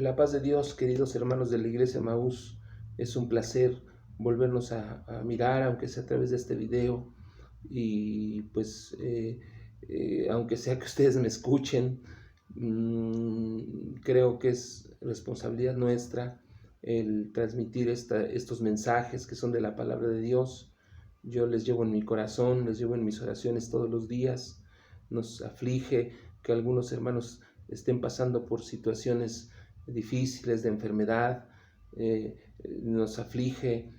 La paz de Dios, queridos hermanos de la Iglesia Maús. Es un placer volvernos a mirar, aunque sea a través de este video. Y pues, aunque sea que ustedes me escuchen, creo que es responsabilidad nuestra el transmitir estos mensajes que son de la palabra de Dios. Yo les llevo en mi corazón, les llevo en mis oraciones todos los días. Nos aflige que algunos hermanos estén pasando por situaciones difíciles de enfermedad. Nos aflige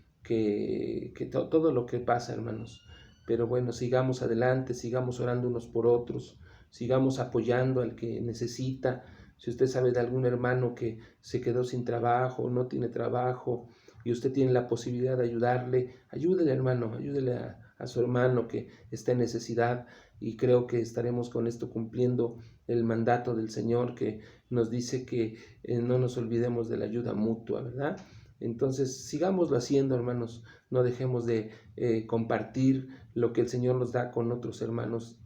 todo lo que pasa, hermanos. Pero bueno, sigamos adelante, sigamos orando unos por otros, sigamos apoyando al que necesita. Si usted sabe de algún hermano que se quedó sin trabajo, no tiene trabajo, y usted tiene la posibilidad de ayudarle, ayúdele, hermano, ayúdele a su hermano que está en necesidad. Y creo que estaremos con esto cumpliendo el mandato del Señor, que nos dice que no nos olvidemos de la ayuda mutua, ¿verdad? Entonces, sigámoslo haciendo, hermanos. No dejemos de compartir lo que el Señor nos da con otros hermanos,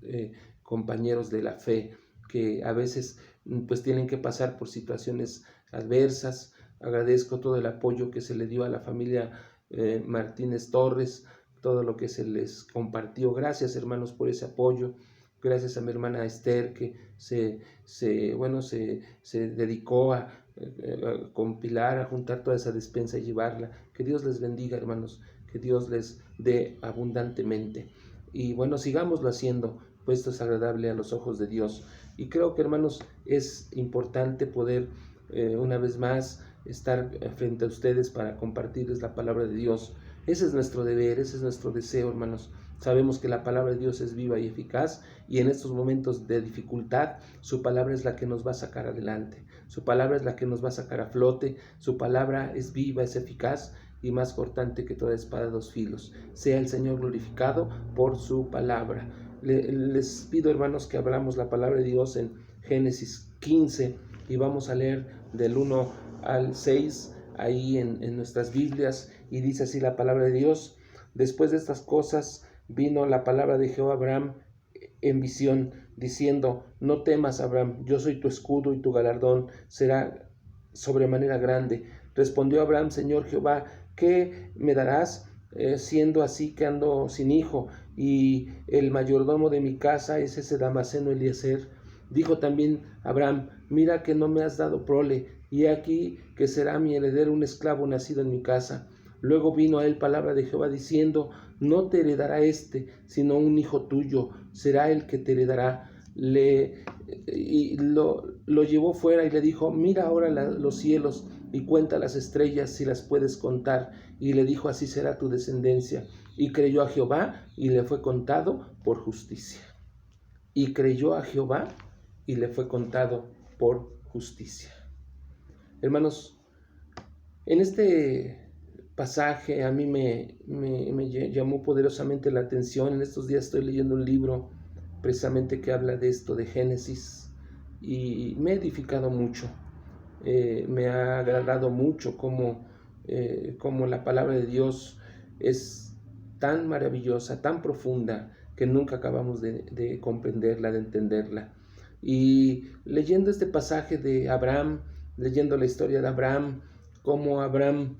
compañeros de la fe, que a veces pues tienen que pasar por situaciones adversas. Agradezco todo el apoyo que se le dio a la familia Martínez Torres, todo lo que se les compartió. Gracias, hermanos, por ese apoyo. Gracias a mi hermana Esther, que se dedicó a compilar, a juntar toda esa despensa y llevarla. Que Dios les bendiga, hermanos, que Dios les dé abundantemente. Y bueno, sigámoslo haciendo, pues esto es agradable a los ojos de Dios. Y creo que, hermanos, es importante poder una vez más estar frente a ustedes para compartirles la palabra de Dios. Ese es nuestro deber, ese es nuestro deseo, hermanos. Sabemos que la palabra de Dios es viva y eficaz, y en estos momentos de dificultad, su palabra es la que nos va a sacar adelante. Su palabra es la que nos va a sacar a flote. Su palabra es viva, es eficaz y más cortante que toda espada de dos filos. Sea el Señor glorificado por su palabra. Les pido, hermanos, que abramos la palabra de Dios en Génesis 15 y vamos a leer del 1 al 6 ahí en nuestras Biblias, y dice así la palabra de Dios: Después de estas cosas vino la palabra de Jehová a Abraham en visión, diciendo: No temas, Abraham, yo soy tu escudo y tu galardón será sobremanera grande. Respondió Abraham: Señor Jehová, ¿qué me darás siendo así que ando sin hijo? Y el mayordomo de mi casa es ese Damaseno Eliezer. Dijo también Abraham: Mira que no me has dado prole, y aquí que será mi heredero un esclavo nacido en mi casa. Luego vino a él palabra de Jehová diciendo: No te heredará sino un hijo tuyo, será el que te heredará. Lo llevó fuera y le dijo: Mira ahora los cielos y cuenta las estrellas si las puedes contar. Y le dijo: Así será tu descendencia. Y creyó a Jehová y le fue contado por justicia. Y creyó a Jehová y le fue contado por justicia. Hermanos, en este pasaje a mí me llamó poderosamente la atención. En estos días estoy leyendo un libro precisamente que habla de esto, de Génesis, y me ha edificado mucho. Me ha agradado mucho cómo la palabra de Dios es tan maravillosa, tan profunda, que nunca acabamos de comprenderla, de entenderla. Y leyendo este pasaje de Abraham, leyendo la historia de Abraham, cómo Abraham,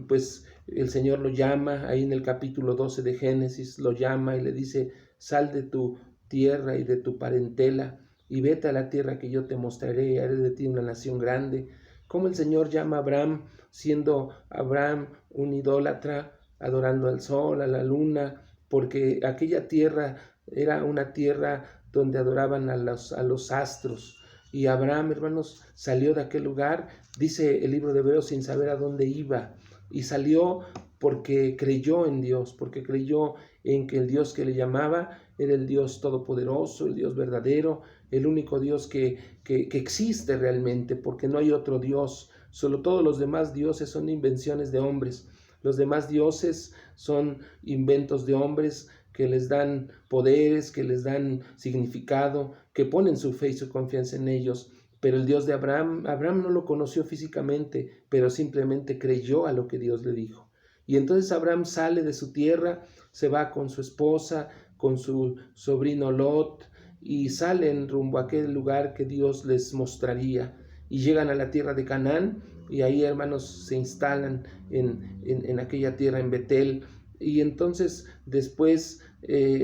pues el Señor lo llama, ahí en el capítulo 12 de Génesis, lo llama y le dice: Sal de tu tierra y de tu parentela, y vete a la tierra que yo te mostraré, haré de ti una nación grande. Cómo el Señor llama a Abraham, siendo Abraham un idólatra, adorando al sol, a la luna, porque aquella tierra era una tierra donde adoraban a los astros. Y Abraham, hermanos, salió de aquel lugar, dice el libro de Hebreos, sin saber a dónde iba. Y salió porque creyó en Dios, porque creyó en que el Dios que le llamaba era el Dios todopoderoso, el Dios verdadero, el único Dios que existe realmente, porque no hay otro Dios. Solo todos los demás dioses son invenciones de hombres. Los demás dioses son inventos de hombres que les dan poderes, que les dan significado, que ponen su fe y su confianza en ellos. Pero el Dios de Abraham no lo conoció físicamente, pero simplemente creyó a lo que Dios le dijo. Y entonces Abraham sale de su tierra, se va con su esposa, con su sobrino Lot, y salen rumbo a aquel lugar que Dios les mostraría. y llegan a la tierra de Canaán, y ahí, hermanos, se instalan en aquella tierra, en Betel. Y entonces después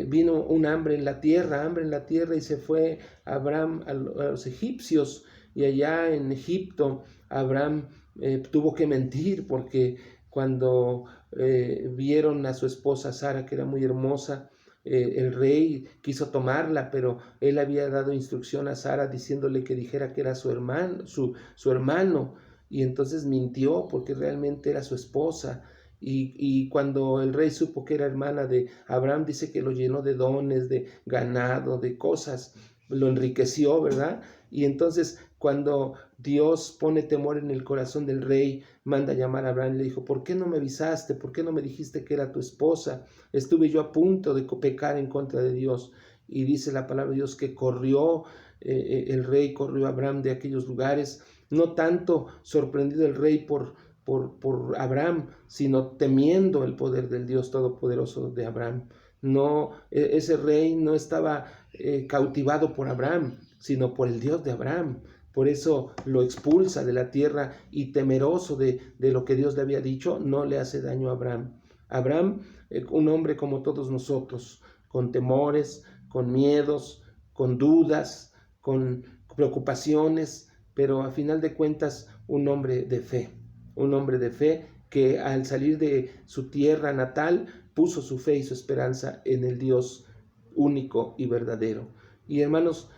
vino un hambre en la tierra, y se fue Abraham a los egipcios, y allá en Egipto Abraham tuvo que mentir, porque cuando vieron a su esposa Sara, que era muy hermosa, el rey quiso tomarla, pero él había dado instrucción a Sara diciéndole que dijera que era su hermano, y entonces mintió porque realmente era su esposa. Y cuando el rey supo que era hermana de Abraham, dice que lo llenó de dones, de ganado, de cosas, lo enriqueció, ¿verdad? Y entonces cuando Dios pone temor en el corazón del rey, manda a llamar a Abraham y le dijo: ¿por qué no me avisaste? ¿Por qué no me dijiste que era tu esposa? Estuve yo a punto de pecar en contra de Dios. Y dice la palabra de Dios que corrió, el rey corrió a Abraham de aquellos lugares, no tanto sorprendido el rey por Abraham, sino temiendo el poder del Dios Todopoderoso de Abraham. No, ese rey no estaba cautivado por Abraham, sino por el Dios de Abraham. Por eso lo expulsa de la tierra, y temeroso de lo que Dios le había dicho, no le hace daño a Abraham. Abraham, un hombre como todos nosotros, con temores, con miedos, con dudas, con preocupaciones, pero a final de cuentas un hombre de fe que al salir de su tierra natal puso su fe y su esperanza en el Dios único y verdadero. Y hermanos,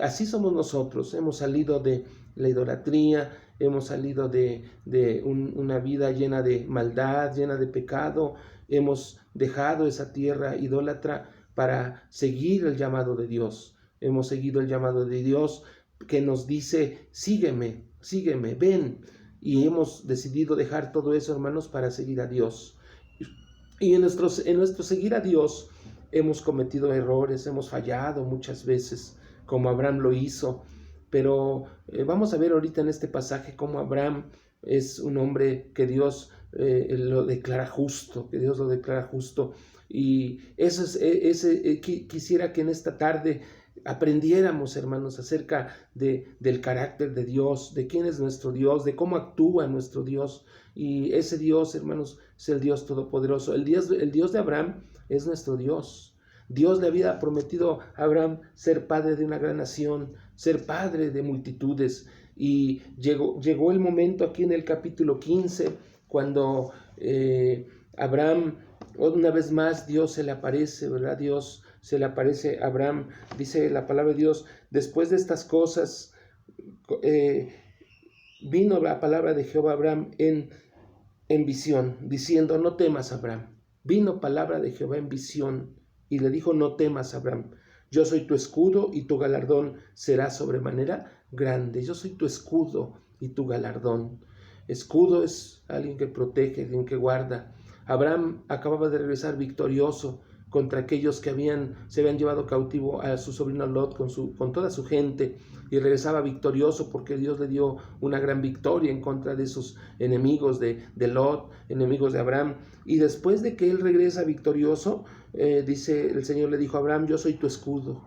así somos nosotros. Hemos salido de la idolatría, hemos salido de una vida llena de maldad, llena de pecado. Hemos dejado esa tierra idólatra para seguir el llamado de Dios. Hemos seguido el llamado de Dios que nos dice: sígueme, sígueme, ven. Y hemos decidido dejar todo eso, hermanos, para seguir a Dios. Y en nuestro seguir a Dios hemos cometido errores, hemos fallado muchas veces, como Abraham lo hizo. Pero vamos a ver ahorita en este pasaje cómo Abraham es un hombre que Dios lo declara justo, Y eso quisiera que en esta tarde aprendiéramos, hermanos, acerca del carácter de Dios, de quién es nuestro Dios, de cómo actúa nuestro Dios. Y ese Dios, hermanos, es el Dios Todopoderoso. El Dios de Abraham es nuestro Dios. Dios le había prometido a Abraham ser padre de una gran nación, ser padre de multitudes. Y llegó el momento aquí en el capítulo 15, cuando Abraham, una vez más, Dios se le aparece, ¿verdad? Dios se le aparece a Abraham. Dice la palabra de Dios: después de estas cosas, vino la palabra de Jehová a Abraham en visión, diciendo: no temas, Abraham. Vino palabra de Jehová en visión y le dijo: no temas, Abraham. Yo soy tu escudo y tu galardón será sobremanera grande. Yo soy tu escudo y tu galardón. Escudo es alguien que protege, alguien que guarda. Abraham acababa de regresar victorioso contra aquellos que se habían llevado cautivo a su sobrino Lot con toda su gente, y regresaba victorioso porque Dios le dio una gran victoria en contra de esos enemigos de Lot, enemigos de Abraham. Y después de que él regresa victorioso, dice, el Señor le dijo a Abraham: yo soy tu escudo.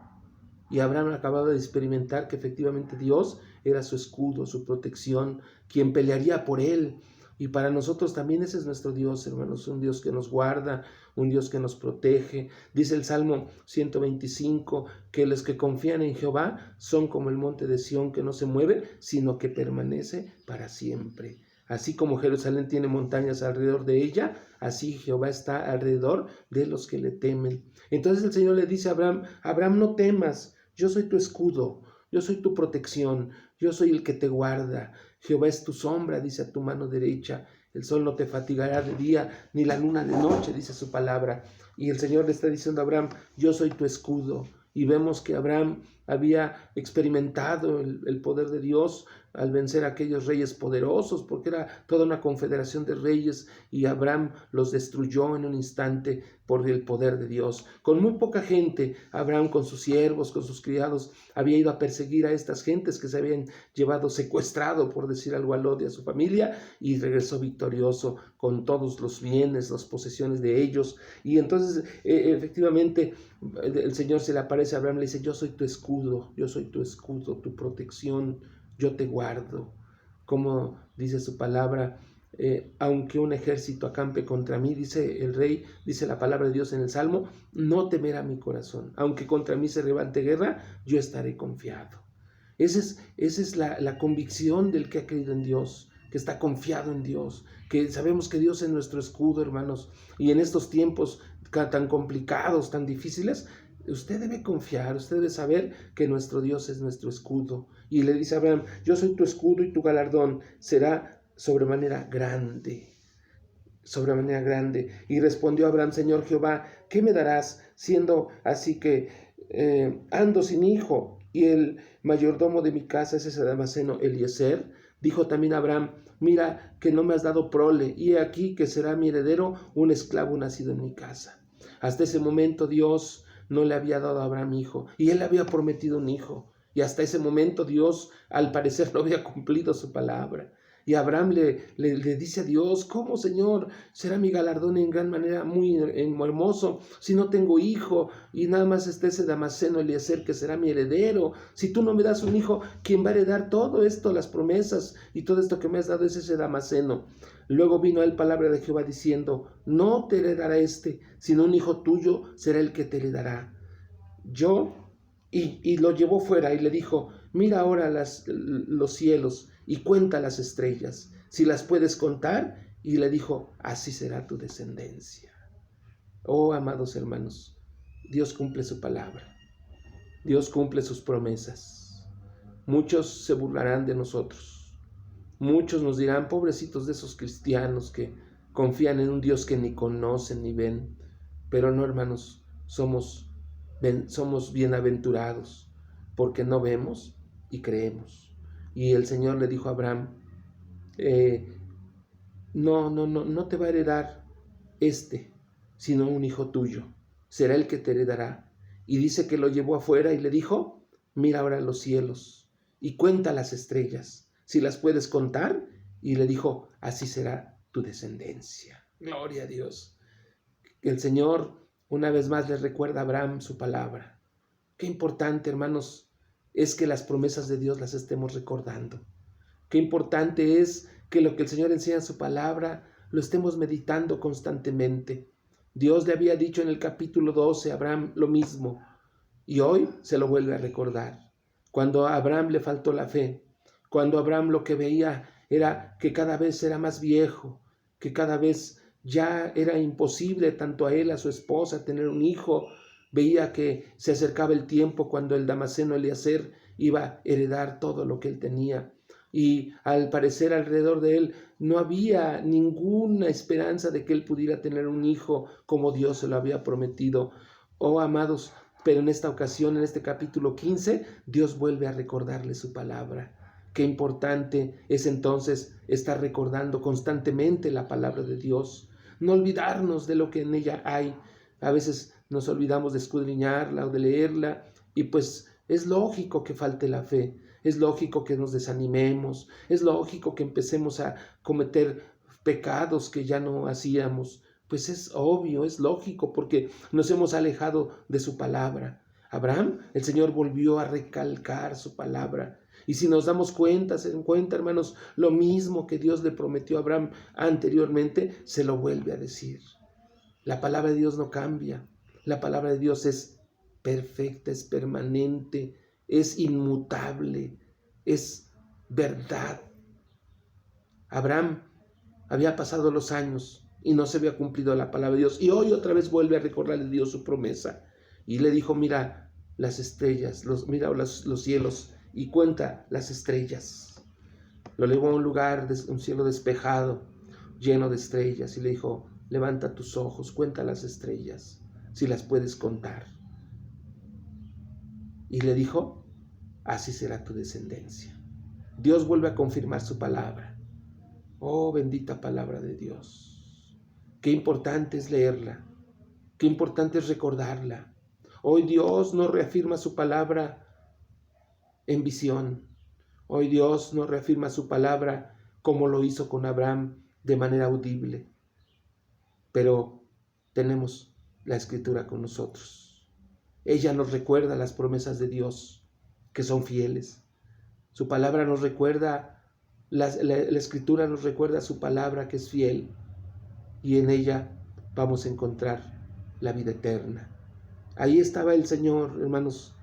Y Abraham acababa de experimentar que efectivamente Dios era su escudo, su protección, quien pelearía por él. Y para nosotros también ese es nuestro Dios, hermanos, un Dios que nos guarda, un Dios que nos protege. Dice el Salmo 125 que los que confían en Jehová son como el monte de Sión, que no se mueve, sino que permanece para siempre. Así como Jerusalén tiene montañas alrededor de ella, así Jehová está alrededor de los que le temen. Entonces el Señor le dice a Abraham: Abraham, no temas, yo soy tu escudo, yo soy tu protección, yo soy el que te guarda. Jehová es tu sombra, dice, a tu mano derecha. El sol no te fatigará de día, ni la luna de noche, dice su palabra. Y el Señor le está diciendo a Abraham: yo soy tu escudo. Y vemos que Abraham había experimentado el poder de Dios al vencer a aquellos reyes poderosos, porque era toda una confederación de reyes, y Abraham los destruyó en un instante por el poder de Dios. Con muy poca gente, Abraham, con sus siervos, con sus criados, había ido a perseguir a estas gentes que se habían llevado secuestrado, por decir algo, a Lot y a su familia, y regresó victorioso con todos los bienes, las posesiones de ellos. Y entonces efectivamente el Señor se le aparece a Abraham, le dice: yo soy tu escudo, tu protección, yo te guardo. Como dice su palabra, aunque un ejército acampe contra mí, dice el rey, dice la palabra de Dios en el Salmo, no temerá mi corazón. Aunque contra mí se levante guerra, yo estaré confiado. Esa es la convicción del que ha creído en Dios, que está confiado en Dios, que sabemos que Dios es nuestro escudo, hermanos. Y en estos tiempos tan complicados, tan difíciles, usted debe confiar, usted debe saber que nuestro Dios es nuestro escudo. Y le dice a Abraham, yo soy tu escudo y tu galardón será sobremanera grande. Sobremanera grande. Y respondió Abraham, Señor Jehová, ¿qué me darás siendo así que ando sin hijo? Y el mayordomo de mi casa es ese Damaseno Eliezer. Dijo también Abraham, mira que no me has dado prole, y he aquí que será mi heredero un esclavo nacido en mi casa. Hasta ese momento Dios no le había dado a Abraham hijo, y él le había prometido un hijo. Y hasta ese momento Dios, al parecer, no había cumplido su palabra. Y Abraham le dice a Dios, ¿cómo, Señor? Será mi galardón en gran manera muy hermoso si no tengo hijo y nada más está ese Damaseno Eliezer que será mi heredero. Si tú no me das un hijo, ¿quién va a heredar todo esto, las promesas y todo esto que me has dado es ese Damaseno? Luego vino a él palabra de Jehová diciendo, no te heredará sino un hijo tuyo será el que te heredará. Y lo llevó fuera y le dijo, mira ahora los cielos y cuenta las estrellas, si las puedes contar. Y le dijo, así será tu descendencia. Oh, amados hermanos, Dios cumple su palabra, Dios cumple sus promesas. Muchos se burlarán de nosotros, muchos nos dirán, pobrecitos de esos cristianos que confían en un Dios que ni conocen ni ven. Pero no, hermanos, somos bienaventurados porque no vemos y creemos. Y el Señor le dijo a Abraham, no te va a heredar sino un hijo tuyo, será el que te heredará. Y dice que lo llevó afuera y le dijo, mira ahora los cielos y cuenta las estrellas, si las puedes contar. Y le dijo, así será tu descendencia. Gloria a Dios. El Señor una vez más le recuerda a Abraham su palabra. Qué importante, hermanos, es que las promesas de Dios las estemos recordando. Qué importante es que lo que el Señor enseña en su palabra lo estemos meditando constantemente. Dios le había dicho en el capítulo 12 a Abraham lo mismo y hoy se lo vuelve a recordar. Cuando a Abraham le faltó la fe, cuando Abraham lo que veía era que cada vez era más viejo, que cada vez ya era imposible tanto a él, a su esposa, tener un hijo. Veía que se acercaba el tiempo cuando el Damaseno Eliezer iba a heredar todo lo que él tenía. Y al parecer alrededor de él no había ninguna esperanza de que él pudiera tener un hijo como Dios se lo había prometido. Oh, amados, pero en esta ocasión, en este capítulo 15, Dios vuelve a recordarle su palabra. Qué importante es entonces estar recordando constantemente la palabra de Dios, no olvidarnos de lo que en ella hay. A veces nos olvidamos de escudriñarla o de leerla y pues es lógico que falte la fe, es lógico que nos desanimemos, es lógico que empecemos a cometer pecados que ya no hacíamos. Pues es obvio, es lógico porque nos hemos alejado de su palabra. Abraham, el Señor volvió a recalcar su palabra. Y si nos damos cuenta, hermanos, lo mismo que Dios le prometió a Abraham anteriormente, se lo vuelve a decir. La palabra de Dios no cambia. La palabra de Dios es perfecta, es permanente, es inmutable, es verdad. Abraham había pasado los años y no se había cumplido la palabra de Dios. Y hoy otra vez vuelve a recordarle a Dios su promesa. Y le dijo, mira las estrellas, mira los cielos y cuenta las estrellas. Lo llevó a un lugar, un cielo despejado, lleno de estrellas, y le dijo, levanta tus ojos, cuenta las estrellas, si las puedes contar. Y le dijo, así será tu descendencia. Dios vuelve a confirmar su palabra. Oh, bendita palabra de Dios. Qué importante es leerla, qué importante es recordarla. Hoy Dios nos reafirma su palabra en visión. Hoy Dios nos reafirma su palabra como lo hizo con Abraham de manera audible. Pero tenemos la Escritura con nosotros. Ella nos recuerda las promesas de Dios, que son fieles. Su palabra nos recuerda, la Escritura nos recuerda su palabra que es fiel, y en ella vamos a encontrar la vida eterna. Ahí estaba el Señor, hermanos,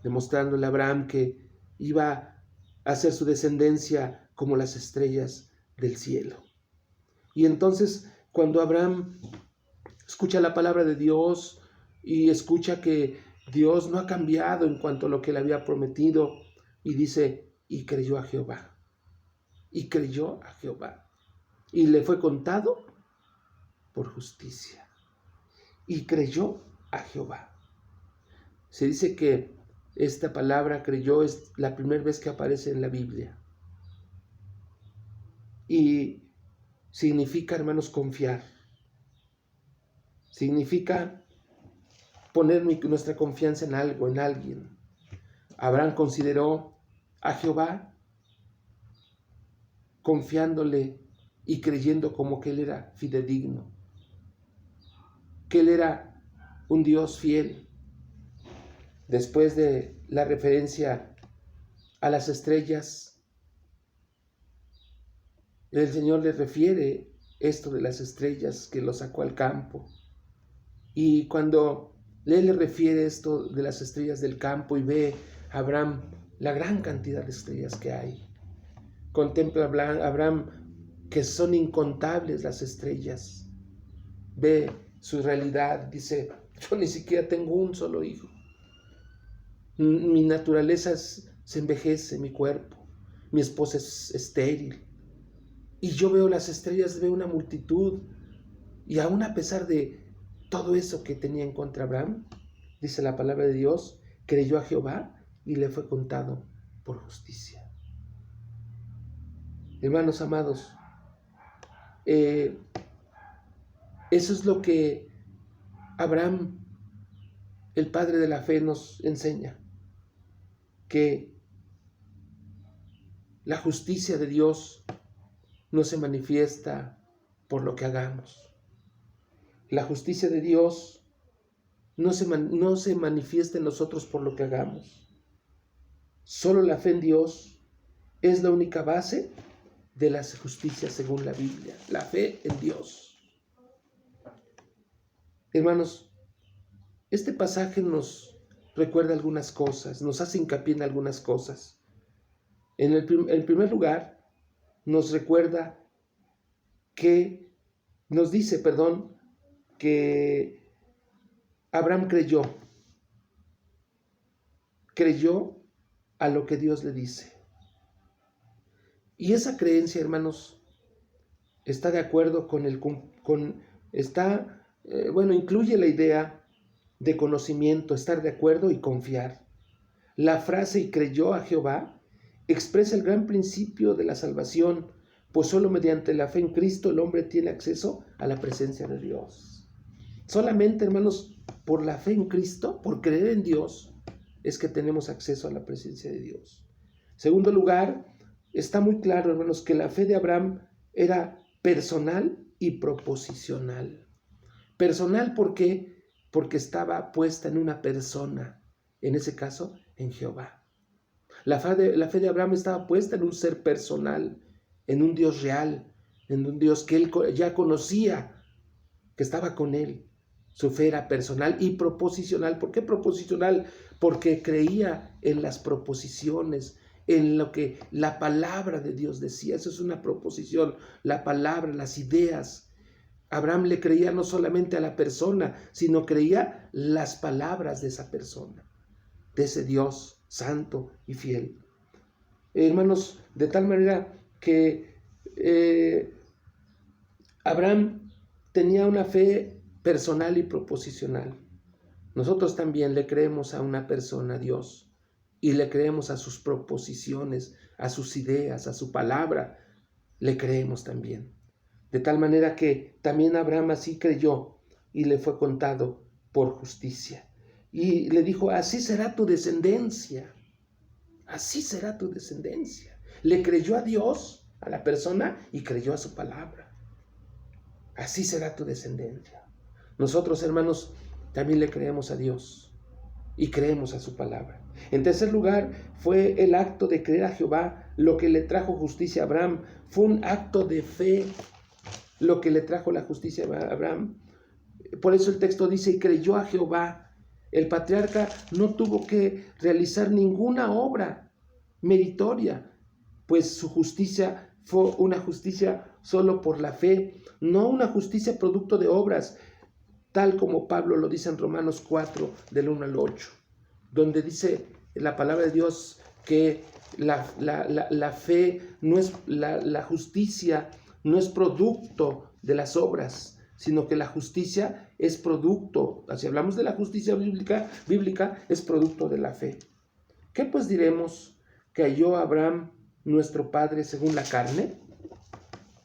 demostrándole a Abraham que iba a hacer su descendencia como las estrellas del cielo. Y entonces, cuando Abraham escucha la palabra de Dios y escucha que Dios no ha cambiado en cuanto a lo que le había prometido, y dice, y creyó a Jehová, y creyó a Jehová, y le fue contado por justicia, y creyó a Jehová. Se dice que esta palabra creyó es la primera vez que aparece en la Biblia, y significa, hermanos, confiar. Significa poner nuestra confianza en algo, en alguien. Abraham consideró a Jehová confiándole y creyendo como que Él era fidedigno, que Él era un Dios fiel. Después de la referencia a las estrellas, el Señor le refiere esto de las estrellas que lo sacó al campo. Y cuando Él le refiere esto de las estrellas del campo y ve a Abraham la gran cantidad de estrellas que hay, contempla a Abraham que son incontables las estrellas, ve su realidad, dice, yo ni siquiera tengo un solo hijo, mi naturaleza se envejece, mi cuerpo, mi esposa es estéril, y yo veo las estrellas, veo una multitud, y aún a pesar de todo eso que tenía en contra Abraham, dice la palabra de Dios, creyó a Jehová y le fue contado por justicia. Hermanos amados, eso es lo que Abraham, el padre de la fe, nos enseña, que la justicia de Dios no se manifiesta por lo que hagamos. La justicia de Dios no se manifiesta en nosotros por lo que hagamos. Solo la fe en Dios es la única base de la justicia según la Biblia. La fe en Dios. Hermanos, este pasaje nos recuerda algunas cosas, nos hace hincapié en algunas cosas. En primer lugar, nos recuerda nos dice, que Abraham creyó a lo que Dios le dice. Y esa creencia, hermanos, está de acuerdo incluye la idea de conocimiento, estar de acuerdo y confiar. La frase "y creyó a Jehová" expresa el gran principio de la salvación, pues solo mediante la fe en Cristo el hombre tiene acceso a la presencia de Dios. Solamente, hermanos, por la fe en Cristo, por creer en Dios, es que tenemos acceso a la presencia de Dios. Segundo lugar, está muy claro, hermanos, que la fe de Abraham era personal y proposicional. Personal, ¿por qué? Porque estaba puesta en una persona, en ese caso, en Jehová. La fe de Abraham estaba puesta en un ser personal, en un Dios real, en un Dios que él ya conocía, que estaba con él. Su fe era personal y proposicional. ¿Por qué proposicional? Porque creía en las proposiciones, en lo que la palabra de Dios decía. Eso es una proposición, la palabra, las ideas. Abraham le creía no solamente a la persona, sino creía las palabras de esa persona, de ese Dios santo y fiel. Hermanos, de tal manera que Abraham tenía una fe personal y proposicional. Nosotros también le creemos a una persona, a Dios, y le creemos a sus proposiciones, a sus ideas, a su palabra. Le creemos también. De tal manera que también Abraham así creyó y le fue contado por justicia. Y le dijo, así será tu descendencia. Así será tu descendencia. Le creyó a Dios, a la persona, y creyó a su palabra. Así será tu descendencia. Nosotros, hermanos, también le creemos a Dios. y creemos a su palabra. En tercer lugar, fue el acto de creer a Jehová lo que le trajo justicia a Abraham. Fue un acto de fe lo que le trajo la justicia a Abraham. Por eso el texto dice, y creyó a Jehová. El patriarca no tuvo que realizar ninguna obra meritoria, pues su justicia fue una justicia solo por la fe, no una justicia producto de obras, tal como Pablo lo dice en Romanos 4, del 1 al 8, donde dice la palabra de Dios que la fe no es, la justicia no es producto de las obras, sino que la justicia es producto, si hablamos de la justicia bíblica es producto de la fe. ¿Qué pues diremos que halló Abraham nuestro padre según la carne?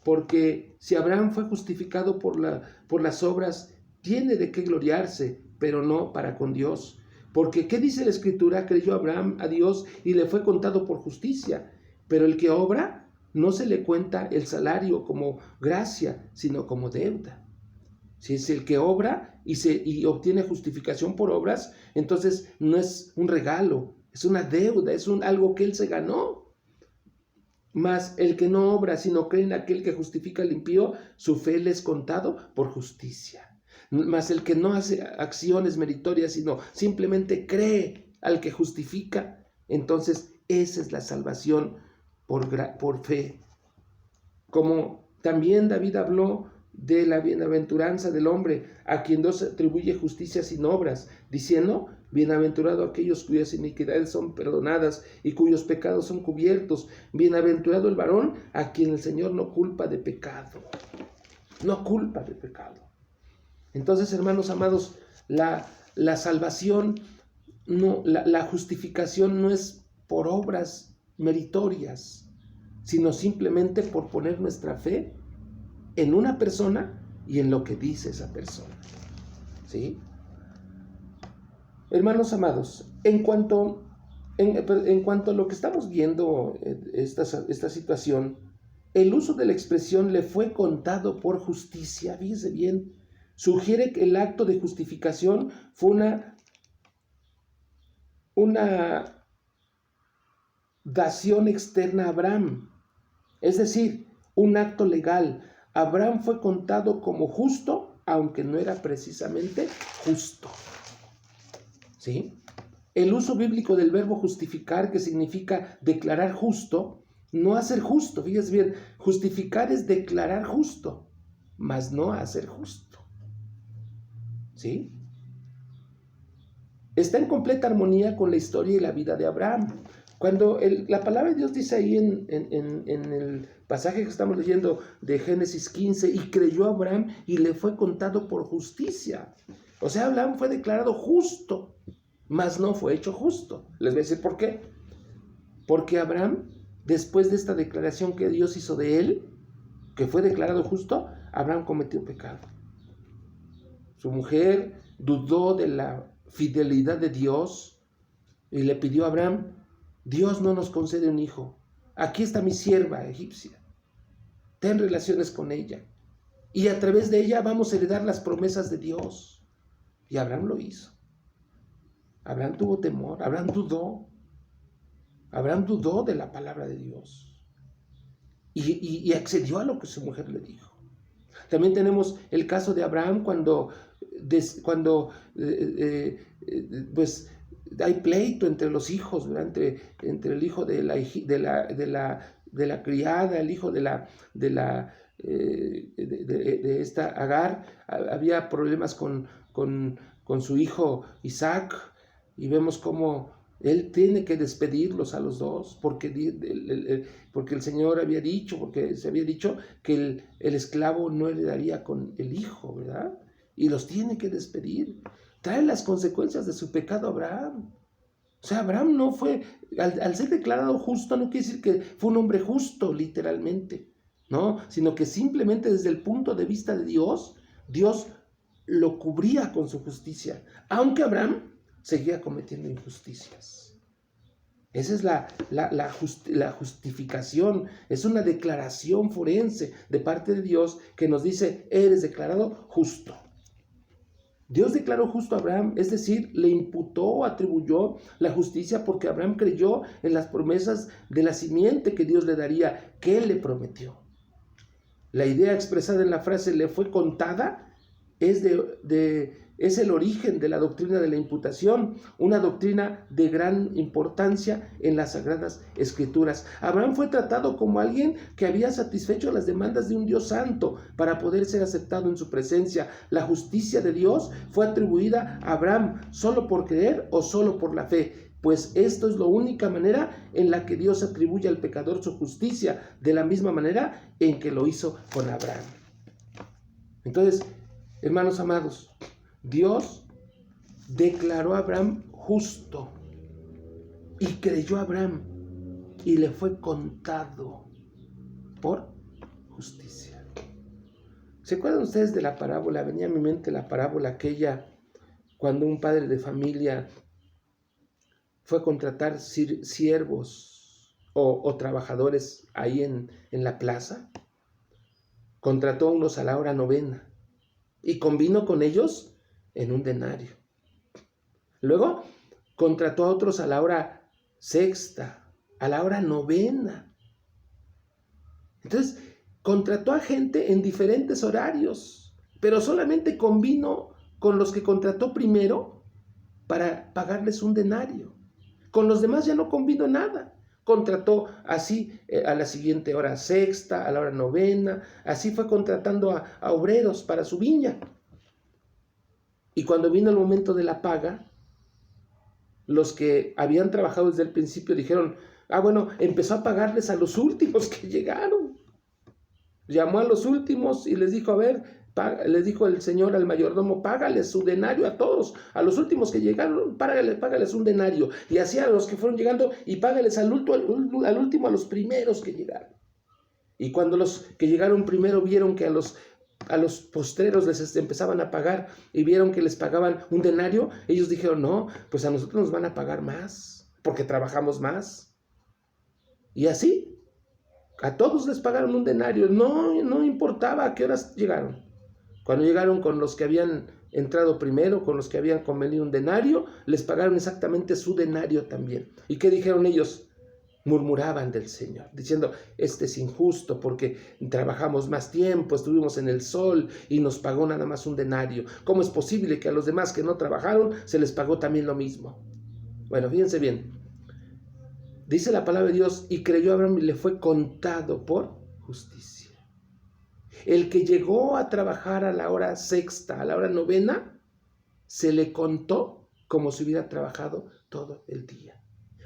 Porque si Abraham fue justificado por las obras, tiene de qué gloriarse, pero no para con Dios. Porque, ¿qué dice la Escritura? Creyó Abraham a Dios y le fue contado por justicia. Pero el que obra, no se le cuenta el salario como gracia, sino como deuda. Si es el que obra y obtiene justificación por obras, entonces no es un regalo, es una deuda, es algo que él se ganó. Mas el que no obra, sino cree en aquel que justifica al impío, su fe le es contado por justicia. Mas el que no hace acciones meritorias, sino simplemente cree al que justifica, entonces esa es la salvación por fe. Como también David habló de la bienaventuranza del hombre, a quien Dios atribuye justicia sin obras, diciendo, bienaventurado aquellos cuyas iniquidades son perdonadas y cuyos pecados son cubiertos, bienaventurado el varón a quien el Señor no culpa de pecado. No culpa de pecado. Entonces, hermanos amados, la salvación, la justificación no es por obras meritorias, sino simplemente por poner nuestra fe en una persona y en lo que dice esa persona. ¿Sí? Hermanos amados, en cuanto a lo que estamos viendo, esta situación, el uso de la expresión le fue contado por justicia, fíjese bien, sugiere que el acto de justificación fue una dación externa a Abraham, es decir, un acto legal. Abraham fue contado como justo, aunque no era precisamente justo. ¿Sí? El uso bíblico del verbo justificar, que significa declarar justo, no hacer justo. Fíjense bien, justificar es declarar justo, mas no hacer justo. ¿Sí? Está en completa armonía con la historia y la vida de Abraham. Cuando la palabra de Dios dice ahí en el pasaje que estamos leyendo de Génesis 15, y creyó a Abraham y le fue contado por justicia. O sea, Abraham fue declarado justo, mas no fue hecho justo. Les voy a decir por qué. Porque Abraham, después de esta declaración que Dios hizo de él, que fue declarado justo, Abraham cometió pecado. Su mujer dudó de la fidelidad de Dios y le pidió a Abraham, Dios no nos concede un hijo. Aquí está mi sierva egipcia. Ten relaciones con ella. Y a través de ella vamos a heredar las promesas de Dios. Y Abraham lo hizo. Abraham tuvo temor. Abraham dudó. Abraham dudó de la palabra de Dios. Y accedió a lo que su mujer le dijo. También tenemos el caso de Abraham cuando pues hay pleito entre los hijos, ¿verdad? Entre el hijo de la criada, el hijo de esta Agar. Había problemas con su hijo Isaac, y vemos cómo él tiene que despedirlos a los dos, porque el Señor había dicho, porque se había dicho que el esclavo no heredaría con el hijo, ¿verdad? Y los tiene que despedir. Trae las consecuencias de su pecado a Abraham. O sea, Abraham no fue, al ser declarado justo, no quiere decir que fue un hombre justo, literalmente, ¿no? Sino que simplemente desde el punto de vista de Dios, Dios lo cubría con su justicia, aunque Abraham seguía cometiendo injusticias. Esa es la justificación, es una declaración forense de parte de Dios que nos dice, eres declarado justo. Dios declaró justo a Abraham, es decir, le imputó, atribuyó la justicia porque Abraham creyó en las promesas de la simiente que Dios le daría, que él le prometió. La idea expresada en la frase le fue contada es el origen de la doctrina de la imputación, una doctrina de gran importancia en las Sagradas Escrituras. Abraham fue tratado como alguien que había satisfecho las demandas de un Dios santo para poder ser aceptado en su presencia. La justicia de Dios fue atribuida a Abraham solo por creer o solo por la fe, pues esto es la única manera en la que Dios atribuye al pecador su justicia, de la misma manera en que lo hizo con Abraham. Entonces, hermanos amados, Dios declaró a Abraham justo y creyó a Abraham y le fue contado por justicia. ¿Se acuerdan ustedes de la parábola? Venía a mi mente la parábola aquella cuando un padre de familia fue a contratar siervos o trabajadores ahí en la plaza. Contrató a unos a la hora 9 y convino con ellos en 1 denario. Luego contrató a otros a la hora 6, a la hora 9. Entonces contrató a gente en diferentes horarios, pero solamente convino con los que contrató primero para pagarles 1 denario. Con los demás ya no convino nada. Contrató así a la siguiente hora 6, a la hora 9, así fue contratando a obreros para su viña. Y cuando vino el momento de la paga, los que habían trabajado desde el principio dijeron, bueno, empezó a pagarles a los últimos que llegaron. Llamó a los últimos y les dijo, a ver, les dijo el Señor al mayordomo, págales su denario a todos, a los últimos que llegaron, págales 1 denario, y así a los que fueron llegando, y págales al último, a los primeros que llegaron. Y cuando los que llegaron primero vieron que a los postreros les empezaban a pagar y vieron que les pagaban 1 denario, ellos dijeron, no, pues a nosotros nos van a pagar más, porque trabajamos más. Y así, a todos les pagaron 1 denario, no importaba a qué horas llegaron. Cuando llegaron con los que habían entrado primero, con los que habían convenido 1 denario, les pagaron exactamente su denario también. ¿Y qué dijeron ellos? Murmuraban del Señor, diciendo, este es injusto porque trabajamos más tiempo, estuvimos en el sol y nos pagó nada más 1 denario. ¿Cómo es posible que a los demás que no trabajaron se les pagó también lo mismo? Bueno, fíjense bien. Dice la palabra de Dios, y creyó Abraham y le fue contado por justicia. El que llegó a trabajar a la hora 6, a la hora 9, se le contó como si hubiera trabajado todo el día.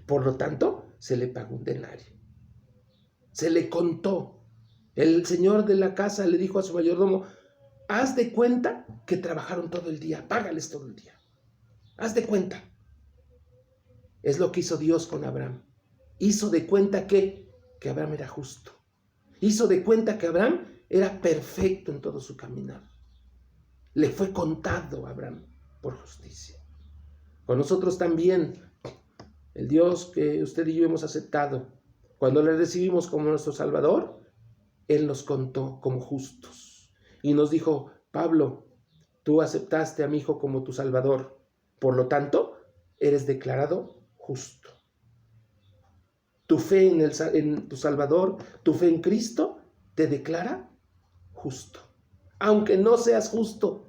Por lo tanto, se le pagó 1 denario. Se le contó. El señor de la casa le dijo a su mayordomo, haz de cuenta que trabajaron todo el día, págales todo el día. Haz de cuenta. Es lo que hizo Dios con Abraham. Hizo de cuenta que Abraham era justo. Hizo de cuenta que Abraham era perfecto en todo su caminar. Le fue contado a Abraham por justicia. Con nosotros también, el Dios que usted y yo hemos aceptado, cuando le recibimos como nuestro Salvador, Él nos contó como justos. Y nos dijo, Pablo, tú aceptaste a mi Hijo como tu Salvador, por lo tanto, eres declarado justo. Tu fe en tu Salvador, tu fe en Cristo, te declara justo. Aunque no seas justo,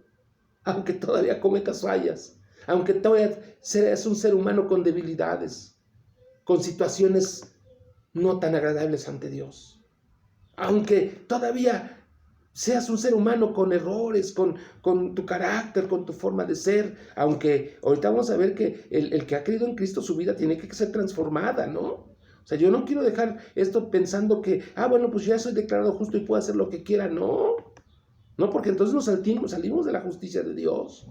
aunque todavía cometas fallas, aunque todavía seas un ser humano con debilidades, con situaciones no tan agradables ante Dios, aunque todavía seas un ser humano con errores, con tu carácter, con tu forma de ser, aunque ahorita vamos a ver que el que ha creído en Cristo, su vida tiene que ser transformada, ¿no? O sea, yo no quiero dejar esto pensando que, bueno, pues ya soy declarado justo y puedo hacer lo que quiera. No, porque entonces nos salimos de la justicia de Dios.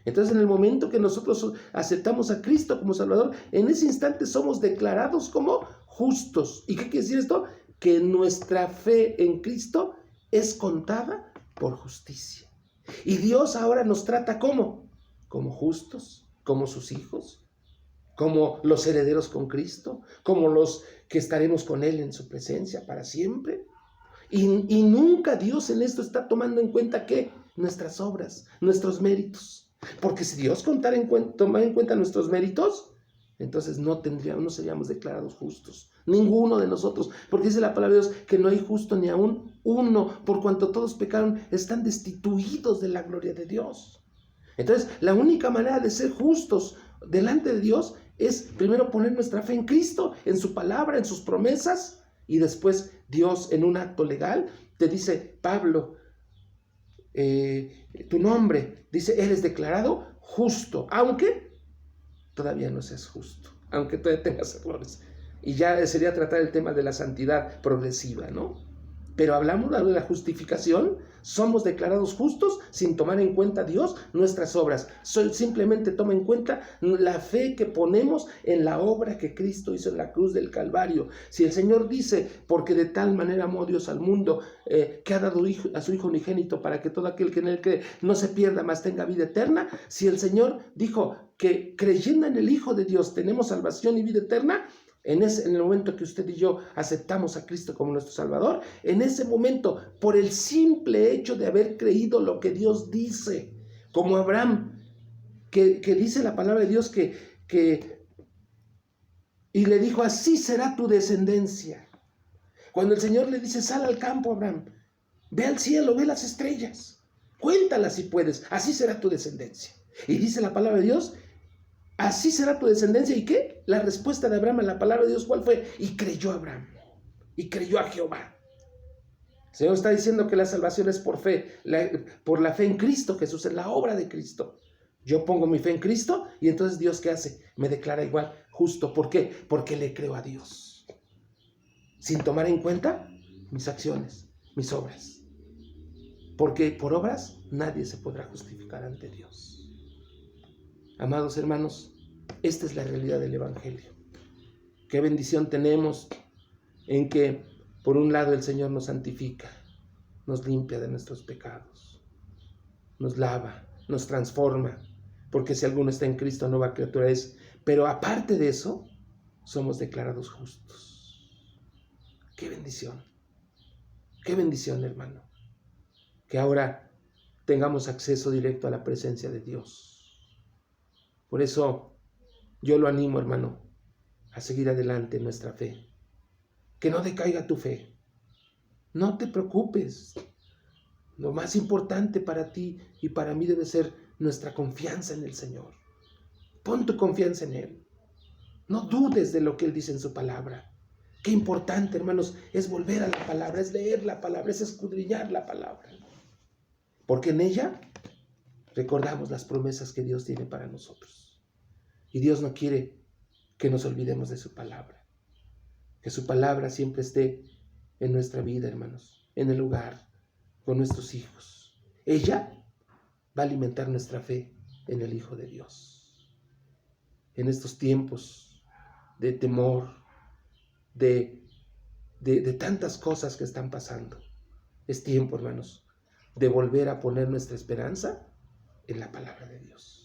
Entonces, en el momento que nosotros aceptamos a Cristo como Salvador, en ese instante somos declarados como justos. ¿Y qué quiere decir esto? Que nuestra fe en Cristo es contada por justicia. Y Dios ahora nos trata ¿cómo? Como justos, como sus hijos, como los herederos con Cristo, como los que estaremos con Él en su presencia para siempre. Y nunca Dios en esto está tomando en cuenta ¿qué? Nuestras obras, nuestros méritos. Porque si Dios tomara en cuenta nuestros méritos, entonces no seríamos declarados justos. Ninguno de nosotros. Porque dice la palabra de Dios que no hay justo ni aún uno. Por cuanto todos pecaron, están destituidos de la gloria de Dios. Entonces, la única manera de ser justos delante de Dios es primero poner nuestra fe en Cristo, en su palabra, en sus promesas. Y después Dios, en un acto legal, te dice: Pablo, tu nombre, dice, eres declarado justo, aunque todavía no seas justo, aunque todavía tengas errores. Y ya sería tratar el tema de la santidad progresiva, ¿no? Pero hablamos de la justificación, somos declarados justos sin tomar en cuenta Dios nuestras obras. Simplemente toma en cuenta la fe que ponemos en la obra que Cristo hizo en la cruz del Calvario. Si el Señor dice, porque de tal manera amó Dios al mundo, que ha dado a su Hijo unigénito para que todo aquel que en él cree no se pierda, mas tenga vida eterna. Si el Señor dijo que creyendo en el Hijo de Dios tenemos salvación y vida eterna, en el momento que usted y yo aceptamos a Cristo como nuestro Salvador, en ese momento, por el simple hecho de haber creído lo que Dios dice, como Abraham, que dice la palabra de Dios y le dijo: así será tu descendencia. Cuando el Señor le dice: sal al campo, Abraham, ve al cielo, ve las estrellas, cuéntalas si puedes, así será tu descendencia. Y dice la palabra de Dios: así será tu descendencia. ¿Y qué? La respuesta de Abraham a la palabra de Dios, ¿cuál fue? Y creyó Abraham, y creyó a Jehová. El Señor está diciendo que la salvación es por fe, por la fe en Cristo Jesús, en la obra de Cristo. Yo pongo mi fe en Cristo y entonces Dios, ¿qué hace? Me declara igual justo. ¿Por qué? Porque le creo a Dios, sin tomar en cuenta mis acciones, mis obras. Porque por obras nadie se podrá justificar ante Dios. Amados hermanos, esta es la realidad del Evangelio. Qué bendición tenemos en que, por un lado, el Señor nos santifica, nos limpia de nuestros pecados, nos lava, nos transforma, porque si alguno está en Cristo, nueva criatura es. Pero aparte de eso, somos declarados justos. Qué bendición, hermano, que ahora tengamos acceso directo a la presencia de Dios. Por eso yo lo animo, hermano, a seguir adelante en nuestra fe. Que no decaiga tu fe. No te preocupes. Lo más importante para ti y para mí debe ser nuestra confianza en el Señor. Pon tu confianza en Él. No dudes de lo que Él dice en su palabra. Qué importante, hermanos, es volver a la palabra, es leer la palabra, es escudriñar la palabra. Porque en ella recordamos las promesas que Dios tiene para nosotros. Y Dios no quiere que nos olvidemos de su palabra. Que su palabra siempre esté en nuestra vida, hermanos, en el hogar, con nuestros hijos. Ella va a alimentar nuestra fe en el Hijo de Dios. En estos tiempos de temor, de tantas cosas que están pasando, es tiempo, hermanos, de volver a poner nuestra esperanza en la palabra de Dios.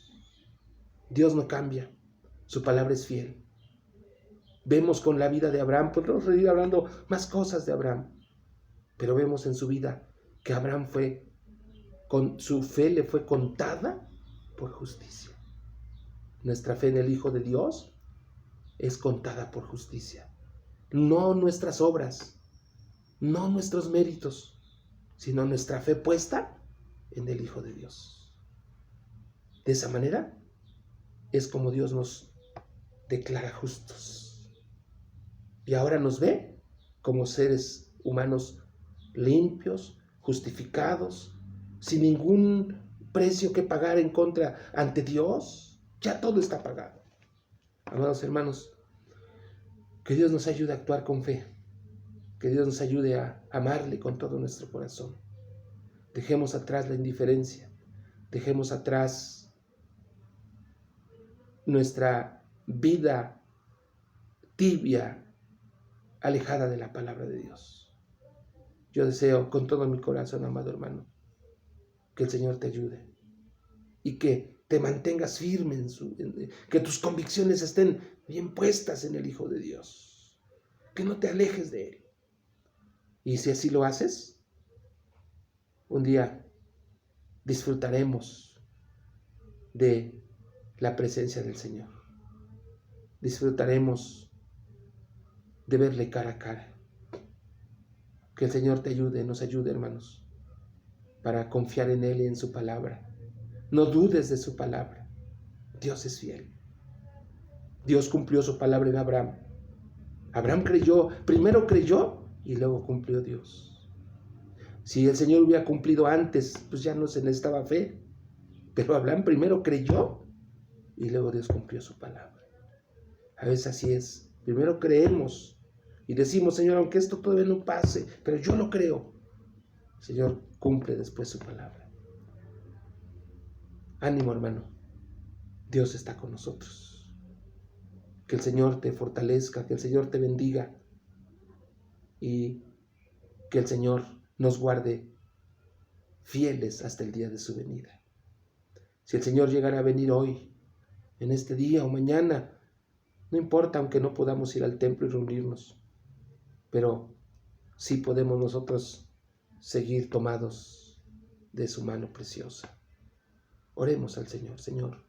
Dios no cambia, su palabra es fiel. Vemos con la vida de Abraham, podemos seguir hablando más cosas de Abraham, pero vemos en su vida que Abraham con su fe le fue contada por justicia. Nuestra fe en el Hijo de Dios es contada por justicia. No nuestras obras, no nuestros méritos, sino nuestra fe puesta en el Hijo de Dios. De esa manera es como Dios nos declara justos. Y ahora nos ve como seres humanos limpios, justificados, sin ningún precio que pagar en contra ante Dios. Ya todo está pagado. Amados hermanos, que Dios nos ayude a actuar con fe. Que Dios nos ayude a amarle con todo nuestro corazón. Dejemos atrás la indiferencia. Dejemos atrás nuestra vida tibia, alejada de la palabra de Dios. Yo deseo con todo mi corazón, amado hermano, que el Señor te ayude y que te mantengas firme que tus convicciones estén bien puestas en el Hijo de Dios, que no te alejes de Él. Y si así lo haces, un día disfrutaremos de la presencia del Señor. Disfrutaremos de verle cara a cara. Que el Señor te ayude, nos ayude, hermanos, para confiar en Él y en su palabra. No dudes de su palabra. Dios es fiel. Dios cumplió su palabra en Abraham. Abraham creyó, primero creyó y luego cumplió Dios. Si el Señor hubiera cumplido antes, pues ya no se necesitaba fe. Pero Abraham primero creyó y luego Dios cumplió su palabra. A veces así es. Primero creemos y decimos, Señor, aunque esto todavía no pase, pero yo lo creo. El Señor cumple después su palabra. Ánimo, hermano. Dios está con nosotros. Que el Señor te fortalezca, que el Señor te bendiga y que el Señor nos guarde fieles hasta el día de su venida. Si el Señor llegara a venir hoy, en este día o mañana, no importa, aunque no podamos ir al templo y reunirnos, pero sí podemos nosotros seguir tomados de su mano preciosa. Oremos al Señor. Señor,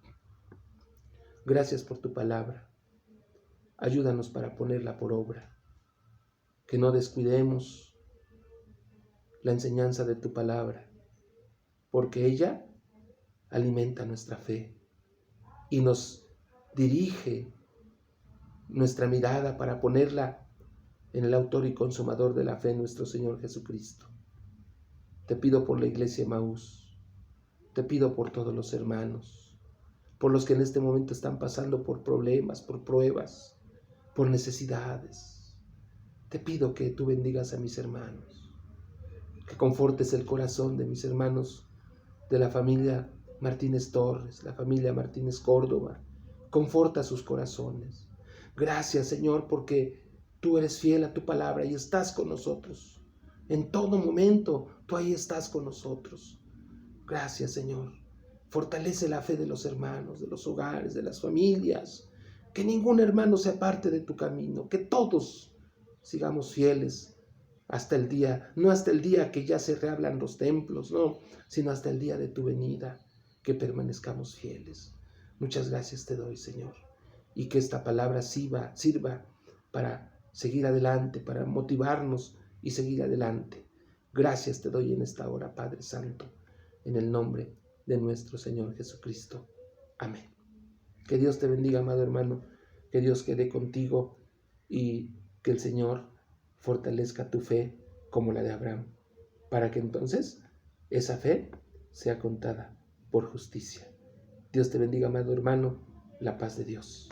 gracias por tu palabra. Ayúdanos para ponerla por obra. Que no descuidemos la enseñanza de tu palabra, porque ella alimenta nuestra fe y nos dirige nuestra mirada para ponerla en el autor y consumador de la fe, nuestro Señor Jesucristo. Te pido por la iglesia Emaús, te pido por todos los hermanos, por los que en este momento están pasando por problemas, por pruebas, por necesidades. Te pido que tú bendigas a mis hermanos, que confortes el corazón de mis hermanos de la familia Martínez Torres, la familia Martínez Córdoba. Conforta sus corazones. Gracias, Señor, porque tú eres fiel a tu palabra y estás con nosotros. En todo momento, tú ahí estás con nosotros. Gracias, Señor. Fortalece la fe de los hermanos, de los hogares, de las familias. Que ningún hermano se aparte de tu camino. Que todos sigamos fieles hasta el día, no hasta el día que ya se reabran los templos, no, sino hasta el día de tu venida, que permanezcamos fieles. Muchas gracias te doy, Señor, y que esta palabra sirva para seguir adelante, para motivarnos y seguir adelante. Gracias te doy en esta hora, Padre Santo, en el nombre de nuestro Señor Jesucristo. Amén. Que Dios te bendiga, amado hermano, que Dios quede contigo y que el Señor fortalezca tu fe como la de Abraham, para que entonces esa fe sea contada por justicia. Dios te bendiga, amado hermano, la paz de Dios.